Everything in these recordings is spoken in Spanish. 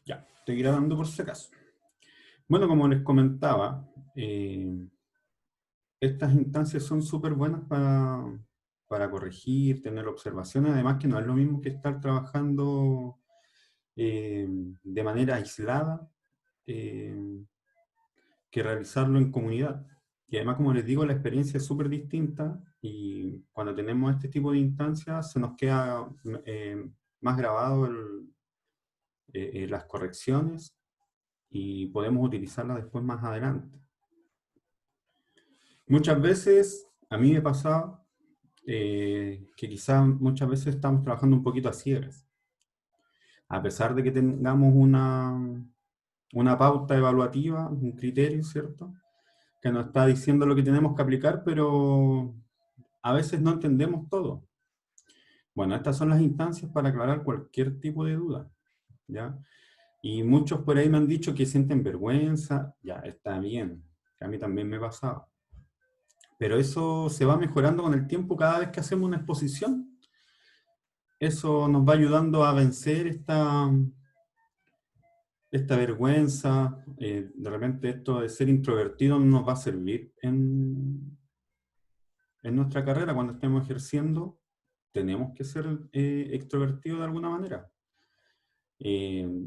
Ya, estoy grabando por si acaso. Bueno, como les comentaba, estas instancias son súper buenas para corregir, tener observaciones, además que no es lo mismo que estar trabajando de manera aislada eh, que realizarlo en comunidad. Y además, como les digo, la experiencia es súper distinta y cuando tenemos este tipo de instancias se nos queda más grabado las correcciones y podemos utilizarlas después más adelante. Muchas veces, a mí me pasaba que quizás muchas veces estamos trabajando un poquito a ciegas. A pesar de que tengamos una pauta evaluativa, un criterio, ¿cierto? Que nos está diciendo lo que tenemos que aplicar, pero a veces no entendemos todo. Bueno, estas son las instancias para aclarar cualquier tipo de duda, ¿ya? Y muchos por ahí me han dicho que sienten vergüenza, ya, está bien, que a mí también me pasaba. Pero eso se va mejorando con el tiempo cada vez que hacemos una exposición. Eso nos va ayudando a vencer esta vergüenza. De repente esto de ser introvertido no nos va a servir en nuestra carrera cuando estemos ejerciendo. Tenemos que ser extrovertidos de alguna manera.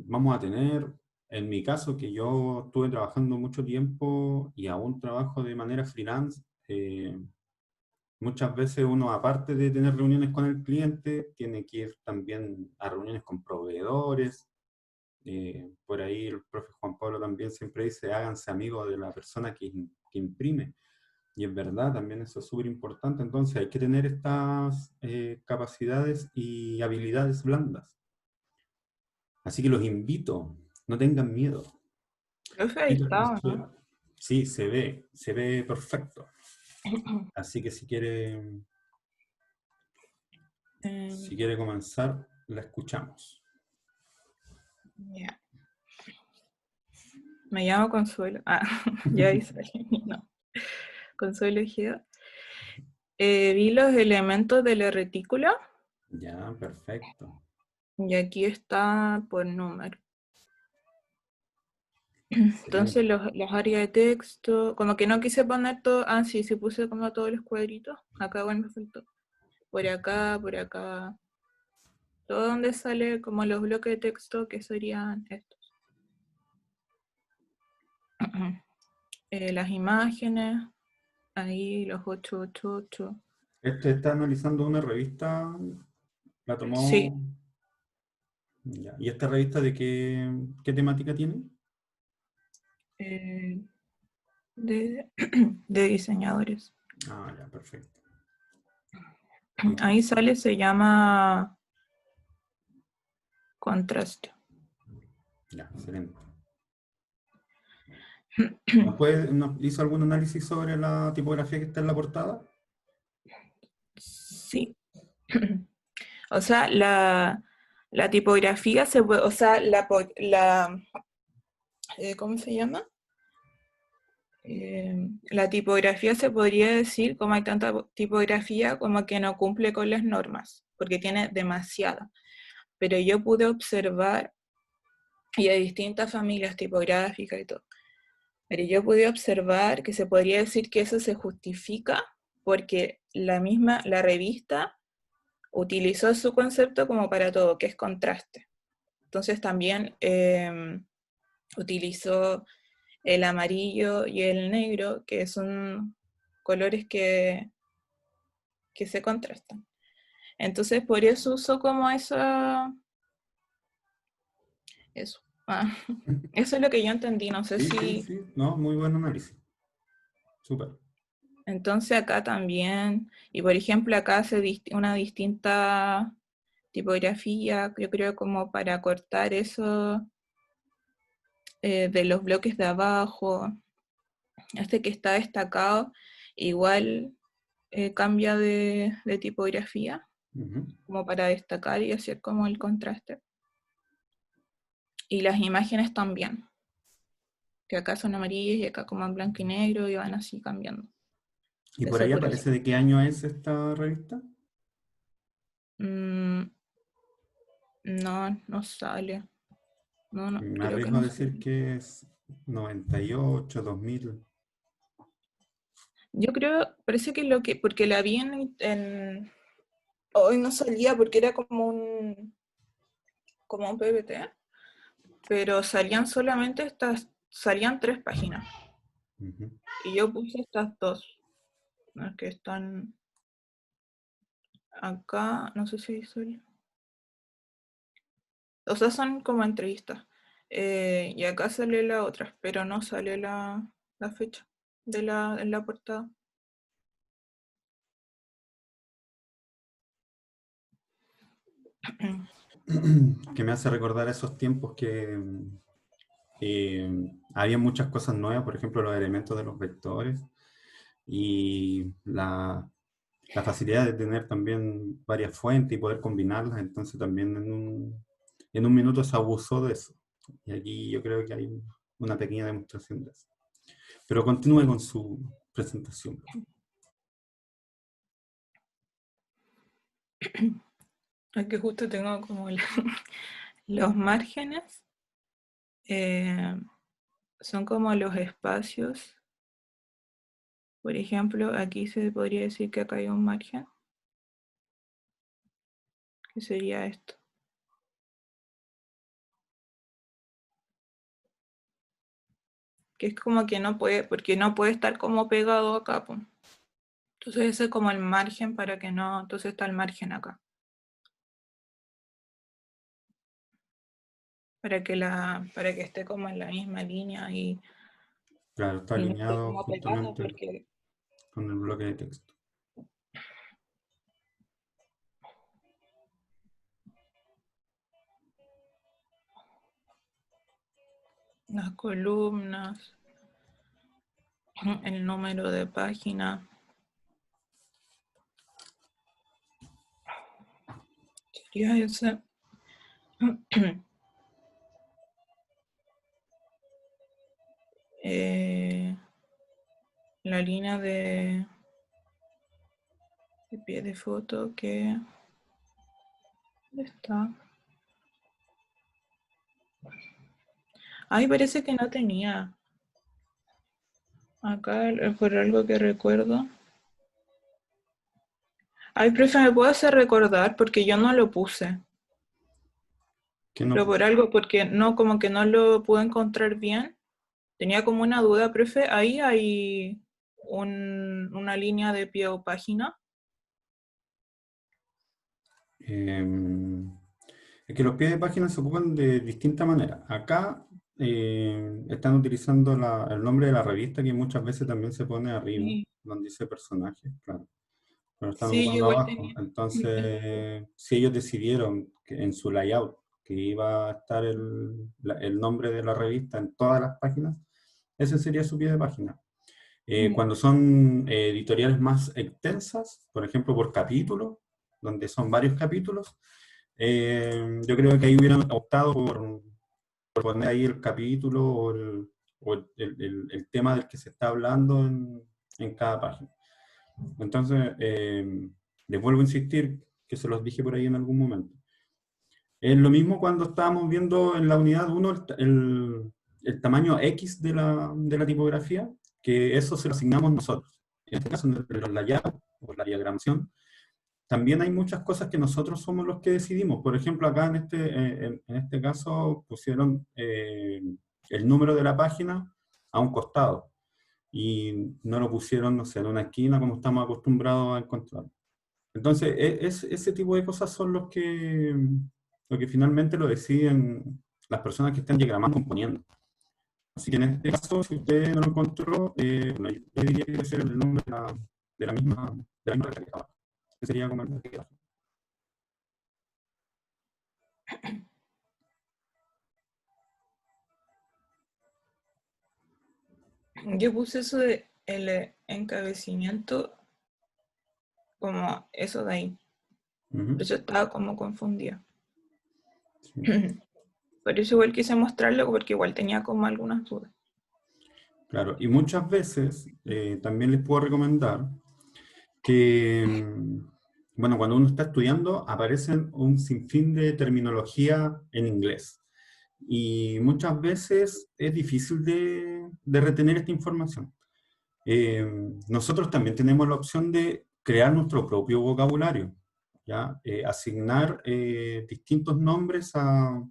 Vamos a tener, en mi caso, que yo estuve trabajando mucho tiempo y aún trabajo de manera freelance, muchas veces uno, aparte de tener reuniones con el cliente, tiene que ir también a reuniones con proveedores. Por ahí el profe Juan Pablo también siempre dice, háganse amigos de la persona que imprime. Y es verdad, también eso es súper importante. Entonces hay que tener estas capacidades y habilidades blandas. Así que los invito, no tengan miedo. Profe, ahí Quita está, ¿o no? consuelo. Sí, se ve perfecto. Así que si Em, quiere comenzar, la escuchamos. ya. Me llamo Consuelo. Ah, ya dice. No. Consuelo Ejeda. Vi los elementos de la retícula Ya, perfecto. y aquí está por número. Entonces Excelente. las áreas de texto, como que no quise poner todo, sí, sí puse como todos los cuadritos. Acá bueno me faltó. Por acá. Todo donde sale como los bloques de texto que serían estos. Las imágenes, ahí los 888. Este está analizando una revista, la Sí, tomó. Ya. ¿Y esta revista de qué temática tiene? eh, de, de diseñadores. Ah, ya, perfecto. Ahí sale, se llama contraste. Ya, excelente. ¿Nos hizo algún análisis sobre la tipografía que está en la portada? Sí. O sea, la tipografía se puede, o sea, ¿cómo se llama? La tipografía se podría decir, como hay tanta tipografía, como que no cumple con las normas, porque tiene demasiada. Pero yo pude observar, y hay distintas familias tipográficas y todo, pero yo pude observar que se podría decir que eso se justifica porque la revista utilizó su concepto como para todo, que es contraste. Entonces también utilizó el amarillo y el negro, que son colores que se contrastan. Entonces por eso usó como eso. Ah, eso es lo que yo entendí, no sé Sí, sí, si... sí. No, muy buen análisis. Súper. Entonces acá también, y por ejemplo acá hace una distinta tipografía, yo creo como para cortar eso de los bloques de abajo, este que está destacado, igual cambia de tipografía, Ujú. como para destacar y hacer como el contraste. Y las imágenes también, que acá son amarillas y acá como en blanco y negro y van así cambiando ¿Y de por ahí saturación. aparece de qué año es esta revista? Mm, no, no sale. No, no, Me creo que arriesgo a no decir salía. que es 98, 2000. Yo creo, parece que porque la vi hoy no salía porque era como un PPT, pero salían 3 páginas. Ujú. Y yo puse estas dos, las que están acá, no sé si soy. O sea, son como entrevistas. Y acá sale la otra, pero no sale la fecha en la portada. Que me hace recordar esos tiempos que había muchas cosas nuevas, por ejemplo, los elementos de los vectores y la facilidad de tener también varias fuentes y poder combinarlas, entonces también en un minuto se abusó de eso. Y aquí yo creo que hay una pequeña demostración de eso. Pero continúe con su presentación. Aquí justo tengo como los márgenes. eh, Son como los espacios. Por ejemplo, aquí se podría decir que acá hay un margen, que sería esto. Que es como que no puede, porque no puede estar como pegado acá, po. Entonces ese es como el margen para que no, entonces está el margen acá. Para que esté como en la misma línea Claro, está y no esté alineado como pegado, justamente porque con el bloque de texto. las columnas, el número de página, sería ese. La línea de pie de foto que ¿dónde está? Ay, parece que no tenía. Acá, por algo que recuerdo. Ay, profe, ¿me puedo hacer recordar? Porque yo no lo puse. ¿Qué no Pero por puso? algo, porque no, como que no lo pude encontrar bien. Tenía como una duda, profe. Ahí hay una línea de pie o página. Es que los pies de página se ocupan de distinta manera. Acá están utilizando el nombre de la revista que muchas veces también se pone arriba, Sí, donde dice personaje, claro. Pero están sí, yo ocupando igual abajo. tenía. Entonces, si ellos decidieron que en su layout que iba a estar el nombre de la revista en todas las páginas, ese sería su pie de página. Cuando son editoriales más extensas, por ejemplo por capítulo, donde son varios capítulos, yo creo que ahí hubieran optado por poner ahí el capítulo o el tema del que se está hablando en cada página. Entonces, les vuelvo a insistir, que se los dije por ahí en algún momento. Es lo mismo cuando estábamos viendo en la unidad 1 el tamaño X de la tipografía, que eso se lo asignamos nosotros. En este caso, en los layouts o la diagramación, también hay muchas cosas que nosotros somos los que decidimos. Por ejemplo, acá en este caso pusieron el número de la página a un costado y no lo pusieron, no sé, en una esquina como estamos acostumbrados a encontrar. Entonces, ese tipo de cosas son lo que finalmente lo deciden las personas que están diagramando, componiendo. Así que en este caso, si usted no lo encontró, bueno, yo diría que debe ser el nombre de la misma regla que estaba. Que sería como el que queda. Yo puse eso de el encabezamiento como eso de ahí. Por Ujú, eso estaba como confundida. sí, Por eso igual quise mostrarlo porque igual tenía como algunas dudas. claro, y muchas veces también les puedo recomendar que, bueno, cuando uno está estudiando aparecen un sinfín de terminología en inglés. y muchas veces es difícil de retener esta información. Nosotros también tenemos la opción de crear nuestro propio vocabulario, ¿ya? Asignar distintos nombres a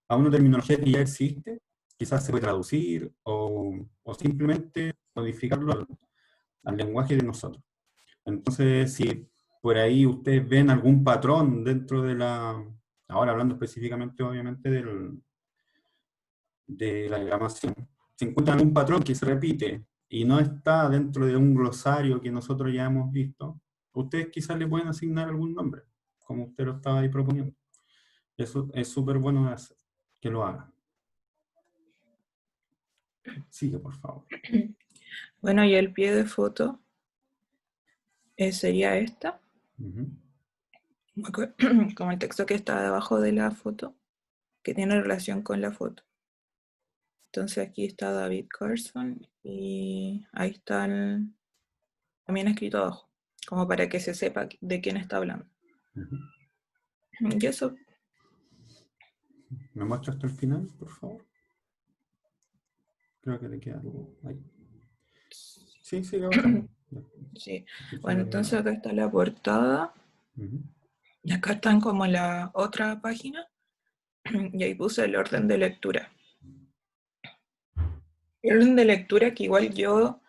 una terminología que ya existe, quizás se puede traducir o simplemente modificarlo al lenguaje de nosotros. Entonces, si por ahí ustedes ven algún patrón dentro de ahora hablando específicamente obviamente de la gramación, si encuentran un patrón que se repite y no está dentro de un glosario que nosotros ya hemos visto, ustedes quizás le pueden asignar algún nombre, como usted lo estaba ahí proponiendo. Eso es súper bueno de hacer, que lo hagan. Sigue, por favor. Bueno, y el pie de foto sería esta, como el texto que está debajo de la foto, que tiene relación con la foto. Entonces aquí está David Carson y ahí está también escrito abajo, como para que se sepa de quién está hablando. Y eso. ¿Me muestra hasta el final, por favor? Creo que le queda algo ahí. Sí, sigue bajando. Sí, bueno, entonces acá está la portada. Y acá están como la otra página. Y ahí puse el orden de lectura. El orden de lectura que igual yo,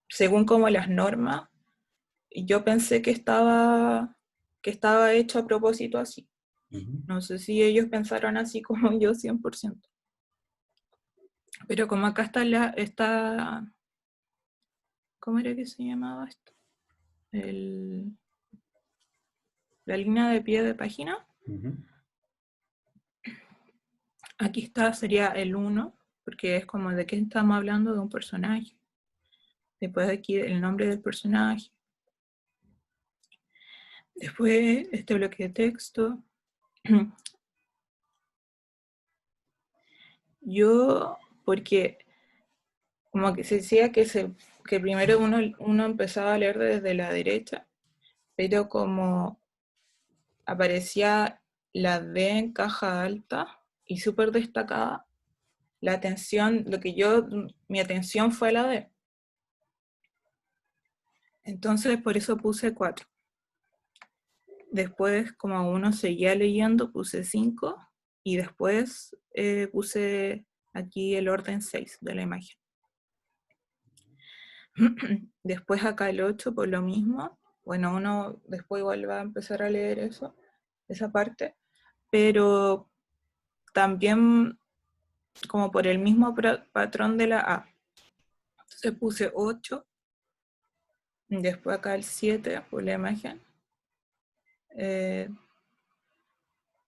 según como las normas, yo pensé que estaba hecho a propósito así. No sé si ellos pensaron así como yo 100%. Pero como acá está ¿cómo era que se llamaba esto? La línea de pie de página. Aquí está, sería el 1, porque es como de qué estamos hablando, de un personaje. Después aquí el nombre del personaje. Después este bloque de texto. Yo, porque como que se decía que primero uno empezaba a leer desde la derecha, pero como aparecía la D en caja alta y súper destacada, la atención, mi atención fue a la D. Entonces por eso puse 4. Después, como uno seguía leyendo, puse 5 y después puse aquí el orden 6 de la imagen. Después acá el 8 por lo mismo. Bueno, uno después igual va a empezar a leer esa parte, pero también como por el mismo patrón de la A. Entonces puse 8, después acá el 7 por la imagen,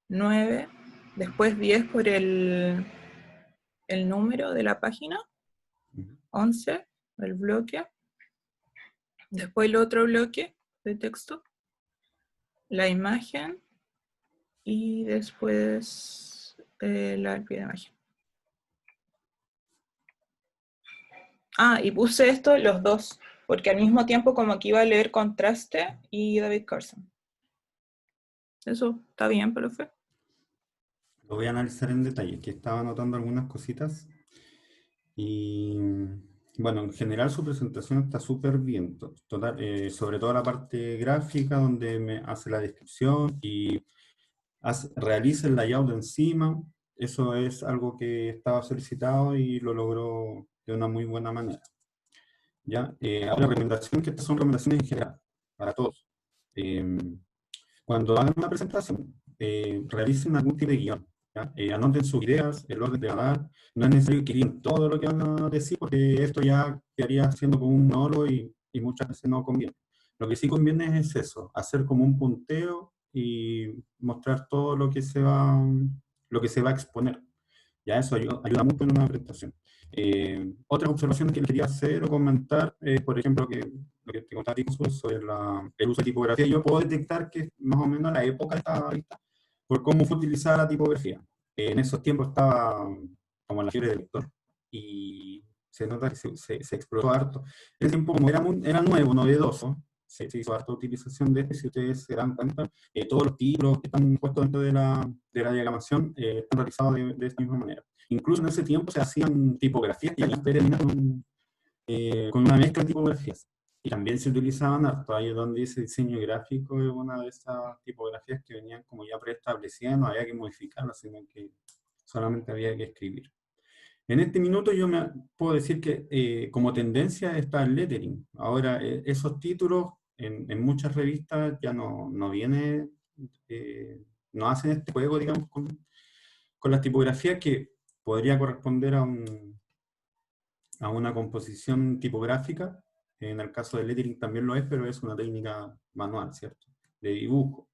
9, después 10 por el número de la página, 11, el bloque, después el otro bloque de texto, la imagen y después el pie de imagen. Ah, y puse esto los dos, porque al mismo tiempo como que iba a leer Contraste y David Carson. Eso, ¿está bien, profe? Lo voy a analizar en detalle, que estaba anotando algunas cositas. Y bueno, en general su presentación está súper bien, sobre todo la parte gráfica donde me hace la descripción y realiza el layout encima. Eso es algo que estaba solicitado y lo logró de una muy buena manera. ¿Ya? Ahora, recomendación, que estas son recomendaciones en general, para todos. Cuando hagan una presentación, realicen algún tipo de guión. Anoten sus ideas, el orden de dar. No es necesario que digan todo lo que van a decir, porque esto ya quedaría siendo como un monólogo y muchas veces no conviene. Lo que sí conviene es eso, hacer como un punteo y mostrar todo lo que se va a exponer. Ya eso ayuda mucho en una presentación. Otras observaciones que quería hacer o comentar, por ejemplo, lo que te contaba sobre el uso de tipografía, yo puedo detectar que más o menos la época estaba lista por cómo fue utilizada la tipografía. En esos tiempos estaba como la fiebre del lector y se nota que se explotó harto. El tiempo, como era nuevo, novedoso, se hizo harta utilización de este, si ustedes se dan cuenta, todos los títulos que están puestos dentro de la diagramación están realizados de esta misma manera. Incluso en ese tiempo se hacían tipografías que ya terminan con una mezcla de tipografías. Y también se utilizaban harto, ahí es donde dice diseño gráfico, es una de esas tipografías que venían como ya preestablecidas, no había que modificarlas, sino que solamente había que escribir. En este minuto yo me puedo decir que como tendencia está el lettering. Ahora, esos títulos en muchas revistas ya no viene, no hacen este juego, digamos, con las tipografías que podría corresponder a una composición tipográfica. En el caso del lettering también lo es, pero es una técnica manual, ¿cierto? De dibujo.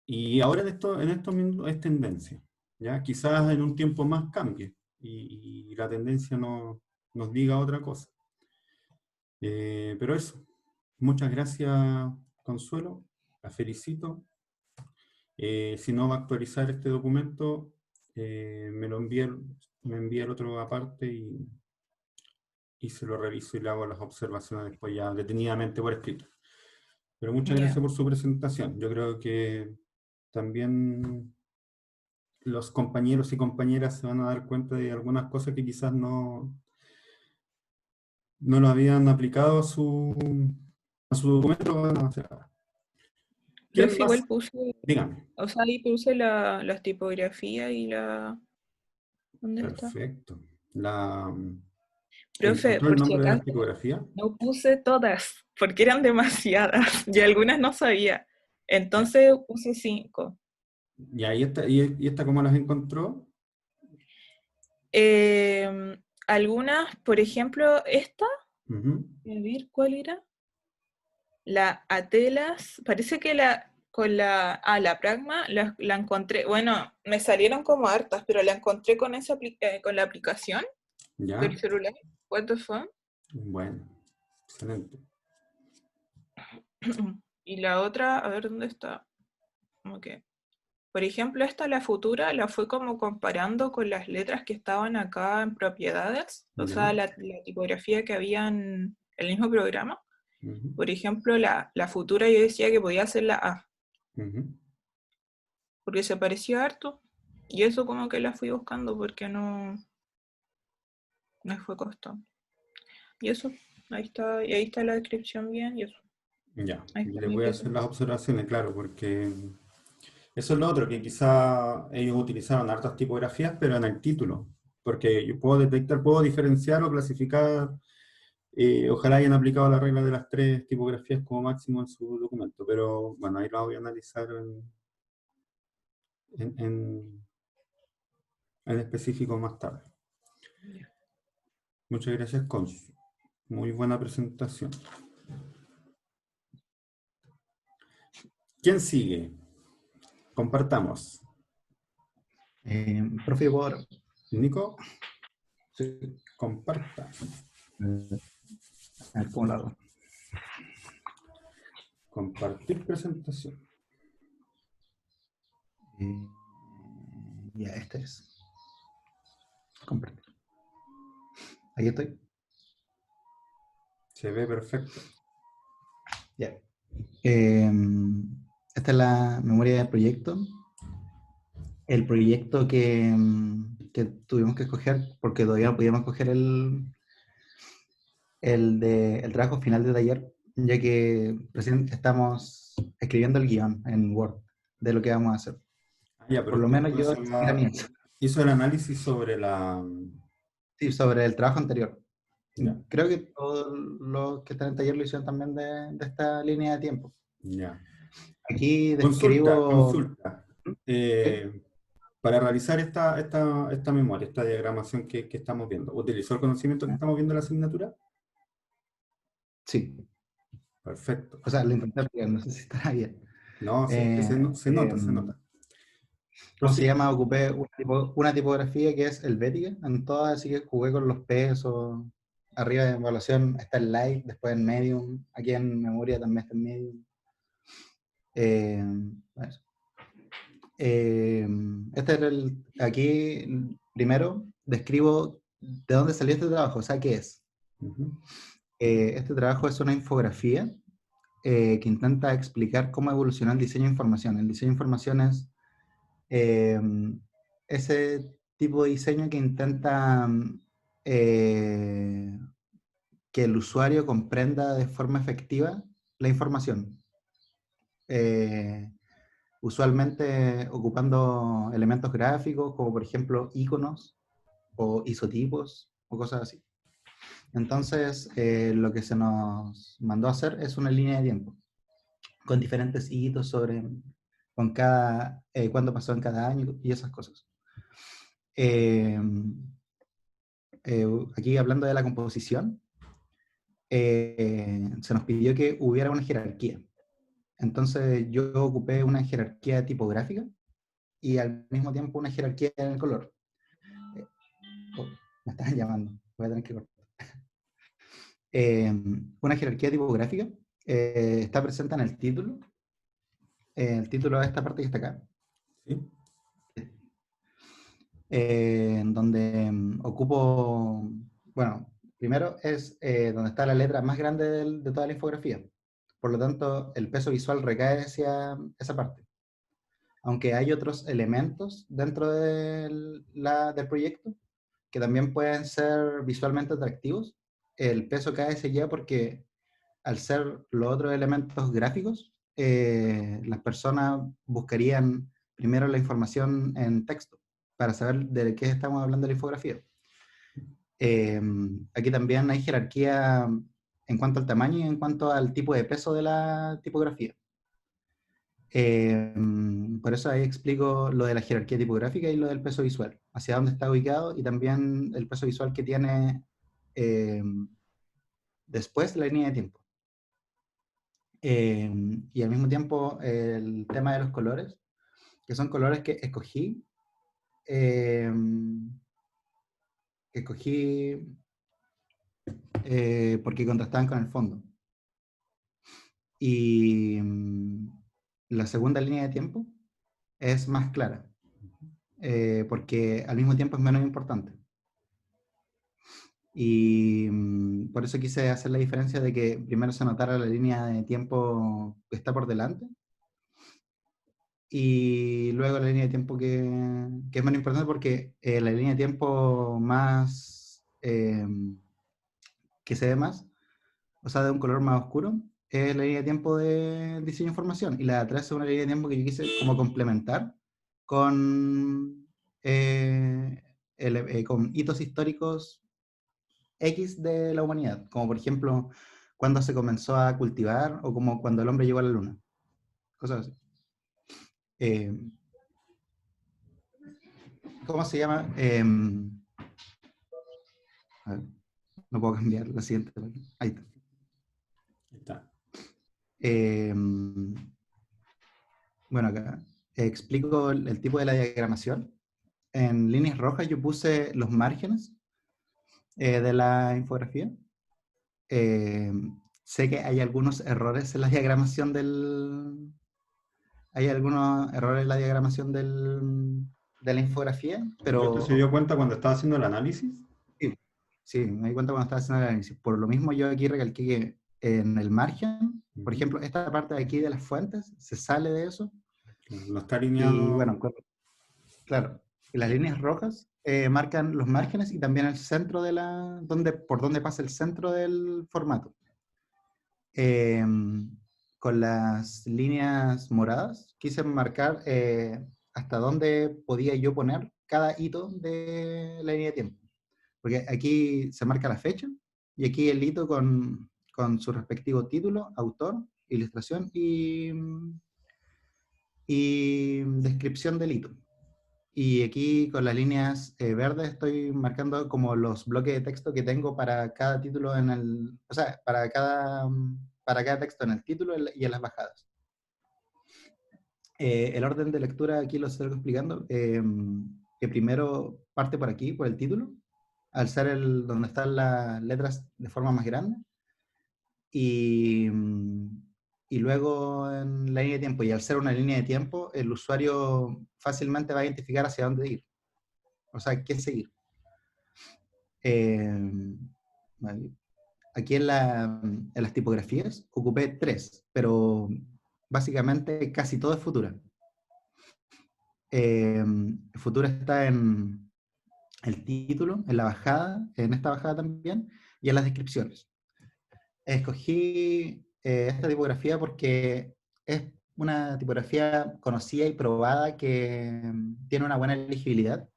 Y ahora en estos minutos es tendencia. ¿Ya? Quizás en un tiempo más cambie y la tendencia nos diga otra cosa. Pero eso. Muchas gracias, Consuelo. La felicito. Si no va a actualizar este documento, me envía el otro aparte y se lo reviso y le hago las observaciones después ya detenidamente por escrito. Pero muchas gracias por su presentación. Yo creo que también los compañeros y compañeras se van a dar cuenta de algunas cosas que quizás no lo habían aplicado a su documento. Van a hacer ahora. ¿Quién Profe, más? igual puse, Dígame. o sea, ahí puse las tipografías y la... ¿Dónde está? Perfecto. Profe, ¿Encontró el por si nombre de acaso, la tipografía? no puse todas, porque eran demasiadas y algunas no sabía. Ya. Entonces puse 5. Y ahí está, y esta cómo las encontró? Algunas, por ejemplo, esta, Ujú. a ver, ¿cuál era? La Atelas, parece que la Pragma la encontré, bueno, me salieron como hartas, pero la encontré con con la aplicación del Ya. celular. What the fuck? Bueno, excelente. Y la otra, a ver dónde está. Ok. Por ejemplo, esta, la futura, la fue como comparando con las letras que estaban acá en propiedades, o Ya. sea, la tipografía que había en el mismo programa. Ujú. Por ejemplo, la futura yo decía que podía ser la A, Ujú. porque se parecía harto. Y eso como que la fui buscando porque no me fue costando. Y eso, ahí está, y ahí está la descripción bien, y eso. Ya. Ahí Y está le mi voy a hacer las presentación. observaciones, claro, porque eso es lo otro, que quizá ellos utilizaron hartas tipografías, pero en el título. Porque yo puedo detectar, puedo diferenciar o clasificar, ojalá hayan aplicado la regla de las 3 tipografías como máximo en su documento, pero bueno, ahí lo voy a analizar en, en- en específico más tarde. Ya. Muchas gracias, Consu. Muy buena presentación. ¿Quién sigue? Compartamos. Profe, por Nico, sí, comparta. a ver cómo lo hago. Compartir presentación. Eh, ya, este es. Compartir. Ahí estoy. Se ve perfecto. Ya. Eh, esta es la memoria del proyecto. El proyecto que tuvimos que escoger, porque todavía no podíamos escoger el trabajo final de taller, ya que recién estamos escribiendo el guión en Word de lo que vamos a hacer. Ah, ya, pero Por lo usted menos yo entonces era mi hizo el análisis sobre sí, sobre el trabajo anterior. Ya, Creo que todos los que están en taller lo hicieron también de esta línea de tiempo. ya. Aquí Consulta, describo... consulta. ¿Sí? Para realizar esta memoria, esta diagramación que estamos viendo, ¿utilizó el conocimiento que estamos viendo en la asignatura? Sí. Perfecto. O sea, lo intenté aplicar, no sé si estará bien. No, sí, es que se nota, se nota. ¿Cómo se llama? Prosigamos. Ocupé una tipografía que es helvética en todas, así que jugué con los pesos. Arriba de evaluación está el light, después en medium. Aquí en memoria también está en medium. Eso. Este era aquí, primero, describo de dónde salió este trabajo, o sea, qué es. Ujú. Este trabajo es una infografía que intenta explicar cómo evolucionó el diseño de información. El diseño de información es ese tipo de diseño que intenta que el usuario comprenda de forma efectiva la información. Usualmente ocupando elementos gráficos, como por ejemplo iconos o isotipos o cosas así. Entonces, lo que se nos mandó a hacer es una línea de tiempo, con diferentes hitos con cada, cuándo pasó en cada año y esas cosas. Eh, Aquí hablando de la composición, se nos pidió que hubiera una jerarquía. Entonces yo ocupé una jerarquía tipográfica y al mismo tiempo una jerarquía en el color. Oh, me están llamando, voy a tener que cortar. Una jerarquía tipográfica está presente en el título. El título de esta parte que está acá. ¿Sí? Donde ocupo, bueno, primero es donde está la letra más grande de toda la infografía. Por lo tanto, el peso visual recae hacia esa parte. Aunque hay otros elementos dentro del proyecto que también pueden ser visualmente atractivos, el peso cae hacia allá porque al ser los otros elementos gráficos, las personas buscarían primero la información en texto para saber de qué estamos hablando de la infografía. Aquí también hay jerarquía en cuanto al tamaño y en cuanto al tipo de peso de la tipografía. Por eso ahí explico lo de la jerarquía tipográfica y lo del peso visual, hacia dónde está ubicado y también el peso visual que tiene después de la línea de tiempo. Y al mismo tiempo el tema de los colores, que son colores que escogí porque contrastaban con el fondo. Y la segunda línea de tiempo es más clara, porque al mismo tiempo es menos importante. Y por eso quise hacer la diferencia de que primero se notara la línea de tiempo que está por delante y luego la línea de tiempo que es menos importante porque la línea de tiempo más que se ve más, o sea, de un color más oscuro, es la línea de tiempo de diseño de información y la de atrás es una línea de tiempo que yo quise como complementar con, con hitos históricos X de la humanidad, como por ejemplo cuando se comenzó a cultivar o como cuando el hombre llegó a la luna, cosas así. ¿Cómo se llama? A ver, no puedo cambiar la siguiente. Ahí está. Ahí está. Bueno, acá explico el tipo de la diagramación. En líneas rojas yo puse los márgenes de la infografía. Sé que hay algunos errores en la diagramación hay algunos errores en la diagramación de la infografía, ¿Usted se pero dio cuenta cuando estaba haciendo el análisis? sí, sí, me di cuenta cuando estaba haciendo el análisis. Por lo mismo yo aquí recalqué que en el margen, por ejemplo, esta parte de aquí de las fuentes, se sale de eso. No está Y alineado. bueno, claro, y las líneas rojas marcan los márgenes y también el centro de por donde pasa el centro del formato. Con las líneas moradas quise marcar hasta dónde podía yo poner cada hito de la línea de tiempo. Porque aquí se marca la fecha y aquí el hito con su respectivo título, autor, ilustración y descripción del hito. Y aquí con las líneas verdes estoy marcando como los bloques de texto que tengo para cada título o sea, para cada texto en el título y en las bajadas. El orden de lectura aquí lo estoy explicando, que primero parte por aquí, por el título, al ser donde están las letras de forma más grande, y, y luego en la línea de tiempo, y al ser una línea de tiempo, el usuario fácilmente va a identificar hacia dónde ir, o sea, qué seguir. aquí en las tipografías ocupé 3, pero básicamente casi todo es Futura. Futura está en el título, en la bajada, en esta bajada también, y en las descripciones. Escogí esta tipografía porque es una tipografía conocida y probada que tiene una buena legibilidad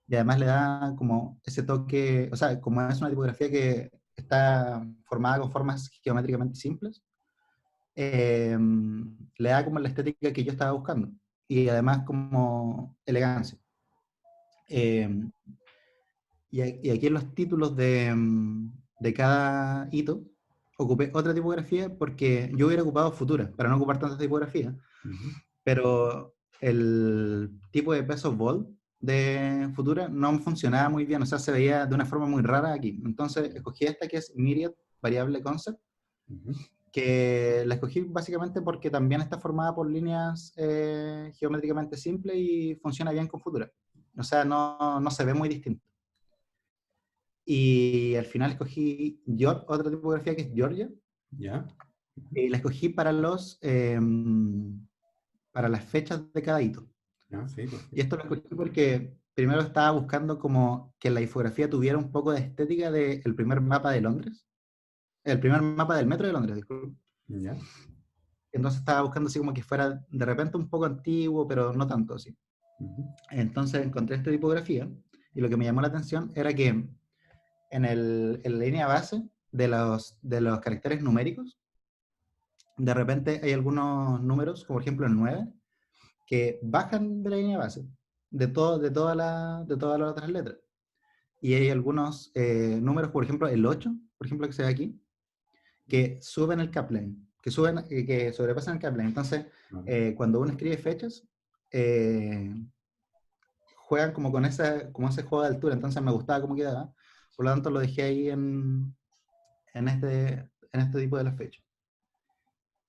y además le da como ese toque, o sea, como es una tipografía que está formada con formas geométricamente simples, le da como la estética que yo estaba buscando y además como elegancia. Eh, y aquí en los títulos de cada hito ocupé otra tipografía porque yo hubiera ocupado Futura para no ocupar tantas tipografías, pero el tipo de peso bold de Futura no funcionaba muy bien, o sea, se veía de una forma muy rara aquí. Entonces escogí esta que es Myriad Variable Concept, que la escogí básicamente porque también está formada por líneas geométricamente simples y funciona bien con Futura. O sea, no se ve muy distinto. Y al final escogí otra tipografía que es Georgia. ¿Ya? Y la escogí para las fechas de cada hito. ¿Ya? Sí, Y perfecto. esto lo escogí porque primero estaba buscando como que la infografía tuviera un poco de estética del primer mapa de Londres. El primer mapa del metro de Londres, disculpe. ¿Ya? Entonces estaba buscando así como que fuera de repente un poco antiguo, pero no tanto así. Entonces encontré esta tipografía y lo que me llamó la atención era que en la línea base de los caracteres numéricos, de repente hay algunos números, como por ejemplo el 9, que bajan de la línea base, de todas las otras letras. Y hay algunos números, por ejemplo el 8, por ejemplo que se ve aquí, que suben el capline, que sobrepasan el capline. Entonces, cuando uno escribe fechas, eh, juegan como con como ese juego de altura, entonces me gustaba cómo quedaba, por lo tanto lo dejé ahí en este tipo de las fechas.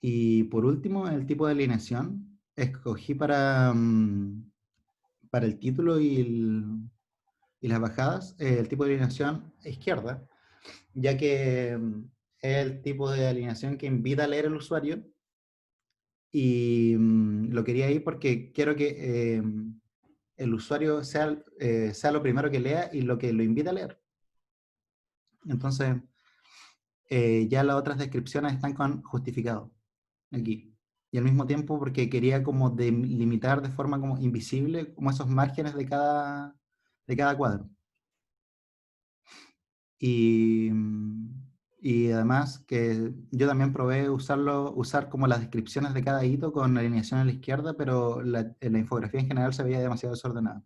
Y por último, el tipo de alineación, escogí para el título y las bajadas, el tipo de alineación izquierda, ya que es el tipo de alineación que invita a leer el usuario y lo quería ahí porque quiero que el usuario sea lo primero que lea y lo que lo invita a leer. Entonces, ya las otras descripciones están con justificado aquí. Y al mismo tiempo porque quería como delimitar de forma como invisible como esos márgenes de cada cuadro. Y, y además que yo también probé usar como las descripciones de cada hito con alineación a la izquierda, pero la infografía en general se veía demasiado desordenada.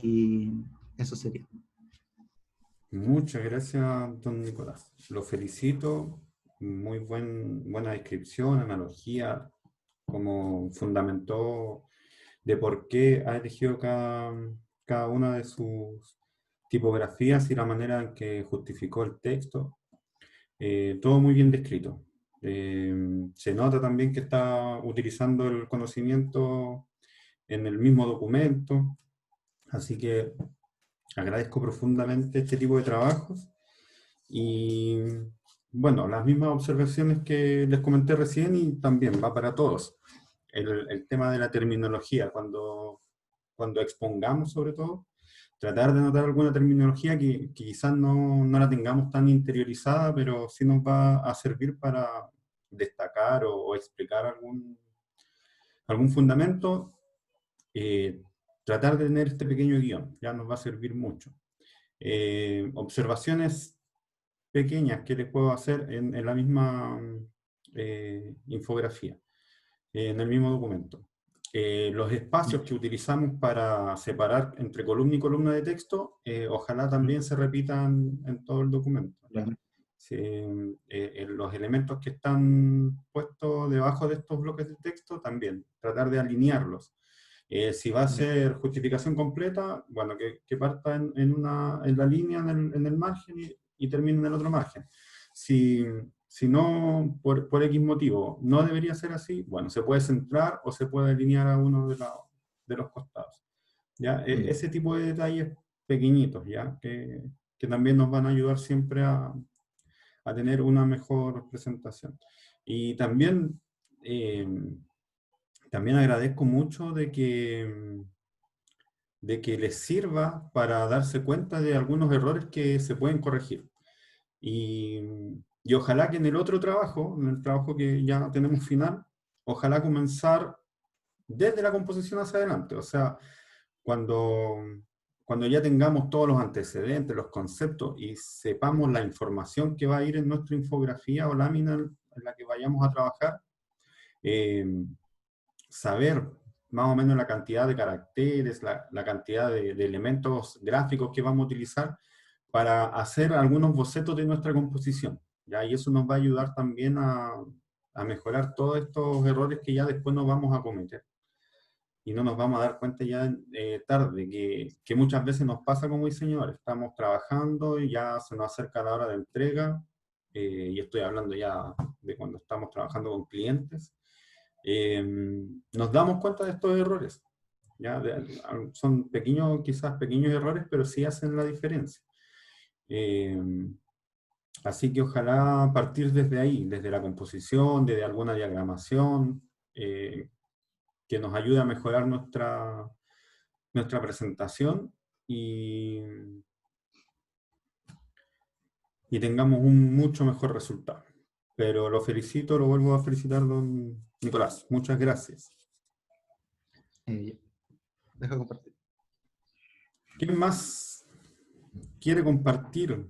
Y eso sería. Muchas gracias, don Nicolás. Lo felicito. Muy buena descripción, analogía, como fundamentó de por qué ha elegido cada una de sus tipografías y la manera en que justificó el texto. Todo muy bien descrito. Se nota también que está utilizando el conocimiento en el mismo documento, así que agradezco profundamente este tipo de trabajos y bueno, las mismas observaciones que les comenté recién y también va para todos. El tema de la terminología, cuando expongamos sobre todo, tratar de notar alguna terminología que quizás no la tengamos tan interiorizada, pero sí nos va a servir para destacar o explicar algún fundamento. Tratar de tener este pequeño guión, ya nos va a servir mucho. Observaciones pequeñas que les puedo hacer en la misma infografía, en el mismo documento. Los espacios que utilizamos para separar entre columna y columna de texto, ojalá también se repitan en todo el documento. Claro. Sí, los elementos que están puestos debajo de estos bloques de texto también, tratar de alinearlos. Si va a ser justificación completa, bueno, que parta en la línea, en el margen y termine en el otro margen. Si no, por X motivo, no debería ser así, bueno, se puede centrar o se puede alinear a uno de los costados. ¿Ya? Ese tipo de detalles pequeñitos, ¿ya? Que que también nos van a ayudar siempre a tener una mejor presentación. Y también, también agradezco mucho de que les sirva para darse cuenta de algunos errores que se pueden corregir. Y ojalá que en el otro trabajo, en el trabajo que ya tenemos final, ojalá comenzar desde la composición hacia adelante. O sea, cuando, cuando ya tengamos todos los antecedentes, los conceptos y sepamos la información que va a ir en nuestra infografía o lámina en la que vayamos a trabajar, eh, saber más o menos la cantidad de caracteres, la cantidad de elementos gráficos que vamos a utilizar para hacer algunos bocetos de nuestra composición, ¿ya? Y eso nos va a ayudar también a mejorar todos estos errores que ya después nos vamos a cometer. Y no nos vamos a dar cuenta ya tarde, que muchas veces nos pasa como diseñadores. Estamos trabajando y ya se nos acerca la hora de entrega, y estoy hablando ya de cuando estamos trabajando con clientes. Nos damos cuenta de estos errores. ¿Ya? Son pequeños, quizás pequeños errores, pero sí hacen la diferencia. Así que ojalá partir desde ahí, desde la composición, desde alguna diagramación, que nos ayude a mejorar nuestra presentación y tengamos un mucho mejor resultado. Pero lo felicito, lo vuelvo a felicitar, don Nicolás. Muchas gracias. Deja compartir. ¿Quién más quiere compartir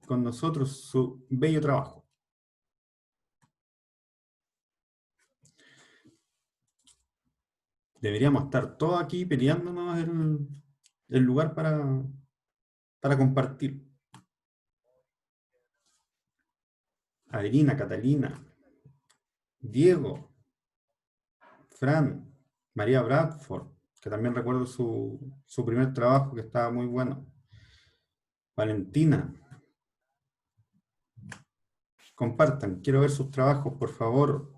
con nosotros su bello trabajo? Deberíamos estar todos aquí peleándonos el lugar para compartir. Adelina, Catalina, Diego, Fran, María Bradford, que también recuerdo su primer trabajo, que estaba muy bueno. Valentina. Compartan, quiero ver sus trabajos, por favor.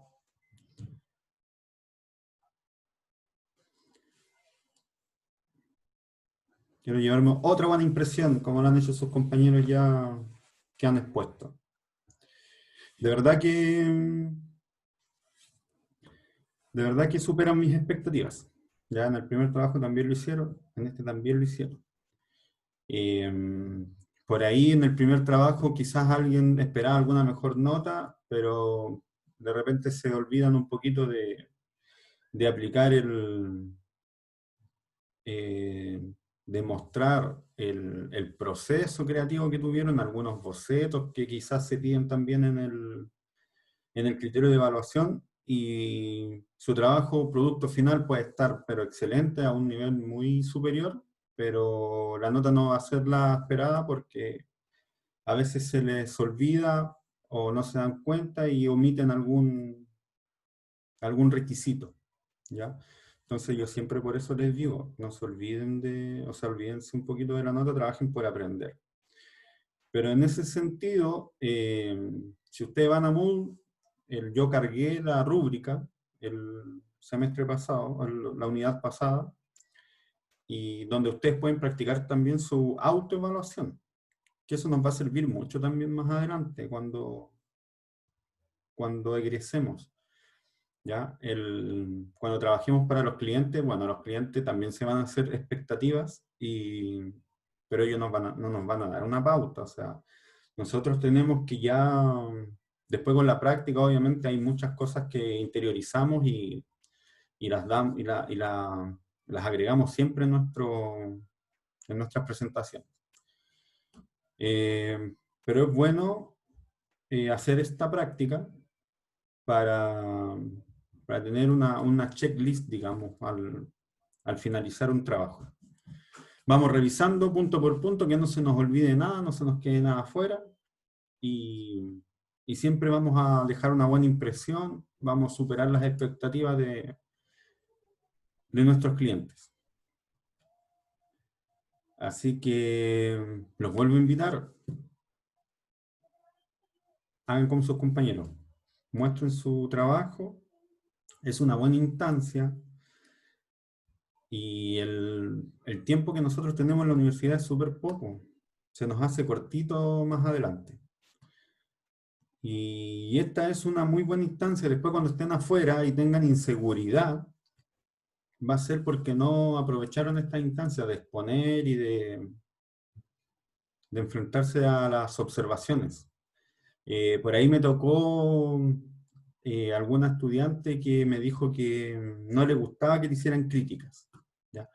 Quiero llevarme otra buena impresión, como lo han hecho sus compañeros ya que han expuesto. De verdad que superan mis expectativas. Ya en el primer trabajo también lo hicieron, en este también lo hicieron. Por ahí en el primer trabajo quizás alguien esperaba alguna mejor nota, pero de repente se olvidan un poquito de aplicar de mostrar el proceso creativo que tuvieron, algunos bocetos que quizás se piden también en el criterio de evaluación, y su trabajo, producto final puede estar pero excelente, a un nivel muy superior, pero la nota no va a ser la esperada porque a veces se les olvida o no se dan cuenta y omiten algún requisito, ¿ya? Entonces yo siempre por eso les digo, no se olviden o sea, olvídense un poquito de la nota, trabajen por aprender. Pero en ese sentido, si ustedes van a Moodle, yo cargué la rúbrica el semestre pasado, la unidad pasada, y donde ustedes pueden practicar también su autoevaluación, que eso nos va a servir mucho también más adelante, cuando egresemos. ¿Ya? Cuando trabajemos para los clientes, bueno, los clientes también se van a hacer expectativas, pero ellos no nos van a dar una pauta. O sea, nosotros tenemos que ya, después con la práctica, obviamente hay muchas cosas que interiorizamos y las agregamos siempre en nuestras presentaciones. Pero es bueno hacer esta práctica para tener una checklist, digamos, al finalizar un trabajo. Vamos revisando punto por punto, que no se nos olvide nada, no se nos quede nada afuera, y siempre vamos a dejar una buena impresión, vamos a superar las expectativas de nuestros clientes. Así que los vuelvo a invitar. Hagan como sus compañeros. Muestren su trabajo. Es una buena instancia. Y el tiempo que nosotros tenemos en la universidad es súper poco. se nos hace cortito más adelante. Y esta es una muy buena instancia. Después cuando estén afuera y tengan inseguridad, va a ser porque no aprovecharon esta instancia de exponer y de enfrentarse a las observaciones. Por ahí me tocó alguna estudiante que me dijo que no le gustaba que le hicieran críticas, ¿ya?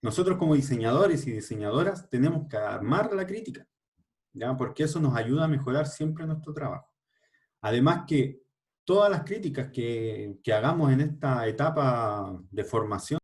Nosotros como diseñadores y diseñadoras tenemos que armar la crítica, ¿ya? Porque eso nos ayuda a mejorar siempre nuestro trabajo. Además que todas las críticas que hagamos en esta etapa de formación